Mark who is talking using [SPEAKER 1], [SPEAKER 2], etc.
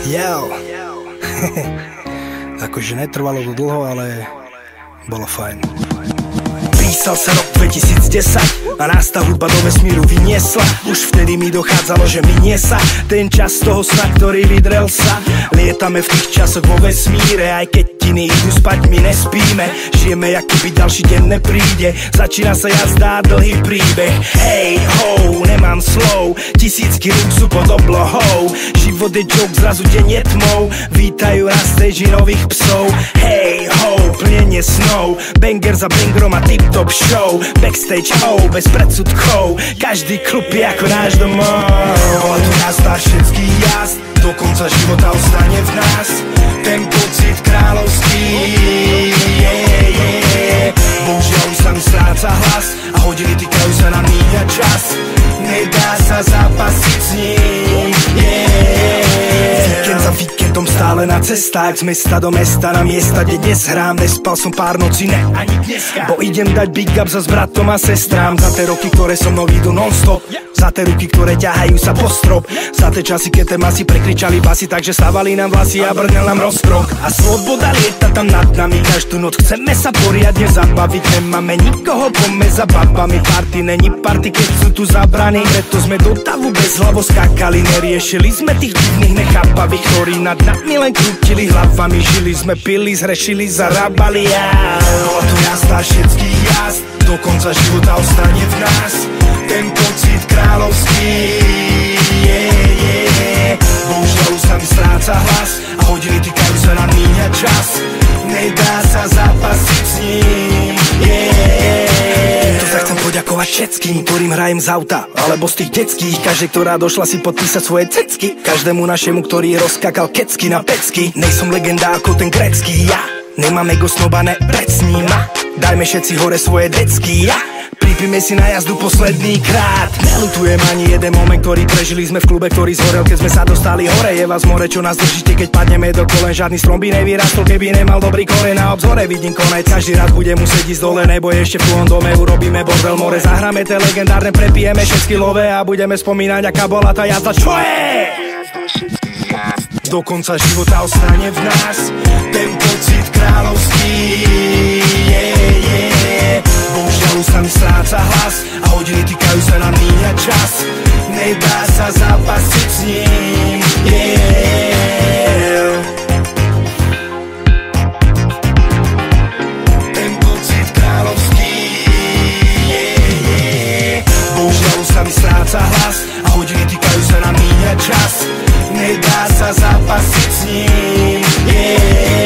[SPEAKER 1] Jau. Akože netrvalo to dlho, ale bolo fajn. Písal sa rok 2010 a nás tá hudba do vesmíru vyniesla. Už vtedy mi dochádzalo, že minie sa ten čas toho sna, ktorý vydrel sa. Lietame v tých časoch vo vesmíre, aj keď iní idú spať, my nespíme. Žijeme, jak keby ďalší deň nepríde. Začína sa jazda, dlhý príbeh. Hej, ho, nemám slov, tisícky rúk sú pod oblohou. Život je joke, zrazu deň je tmou. Vítajú na stage nových psov. Hej, ho, plnenie snov, banger za bangrom a tip-top show. Backstage, oh, bez predsudkov, každý klub je ako náš domov. Bola tu nás tá všetký jazd, do konca života ostane v nás ten pocit kráľovský. Bohužiaľ už sa mi stráca hlas a hodiny týkajú sa na míňa čas. Nedá sa zápasiť s ním. Víkend za víkendom stále na cestách, z mesta do mesta, na miesta, kde dnes hrám. Nespal som pár nocí, ne ani dneska, bo idem dať big up za s bratom a sestrám. Za tie roky, ktoré so mnou idú non-stop, za tie ruky, ktoré ťahajú sa po strop, za tie časy, keď tie masy prekričali basy, takže stávali nám vlasy a brnel nám rozprok. A sloboda lieta tam nad nami každú noc, chceme sa poriadne zabaviť, nemáme nikoho, poďme za babami. Party není party, keď sú tu zabraní, preto sme do davu bez hlavo skákali. Neriešili sme tých divných nechápavých, ktorí nad nami len krútili hlavami. Žili sme, pili, zhrešili, zarábali. Bola tu jasná všetký jazd, do konca života ostane v nás ten pocit kráľovský. Bohužiaľ už sa mi stráca hlas a hodiny týkajú sa na míňa čas. Nedá sa zápasiť s ním. Tu sa chcem poďakovať všetkým, ktorým hrajem z auta alebo z tých detských. Každej, ktorá došla si podpísať svoje cecky. Každému našemu, ktorý rozkakal kecky na pecky. Nejsom legenda ako ten grécky, ja nemám ego snobané pred sníma. Dajme všetci hore svoje decky, ja pripíme si na jazdu posledný krát. Nelutujem ani jeden moment, ktorý prežili sme v klube, ktorý zhorel, keď sme sa dostali hore. Je vás more, čo nás držíte, keď padneme do kolen. Žiadny strom by nevyrastol, keby nemal dobrý koreň. Na obzore vidím konec, každý raz bude musieť ísť dole, nebo ešte v tvojom dome urobíme bordel more. Zahráme tie legendárne, prepijeme všetky love a budeme spomínať, aká bola tá jazda. Čo je? Do konca života ostane v nás ten pocit kráľovský. Bohužiaľ už sa mi stráca hlas a hodiny týkajú sa na míňa čas. Nedá sa zápasiť s ním. Ten pocit kráľovský. Bohužiaľ už sa mi stráca hlas a hodiny týkajú sa na míňa čas. Nedá sa zápasiť s ním.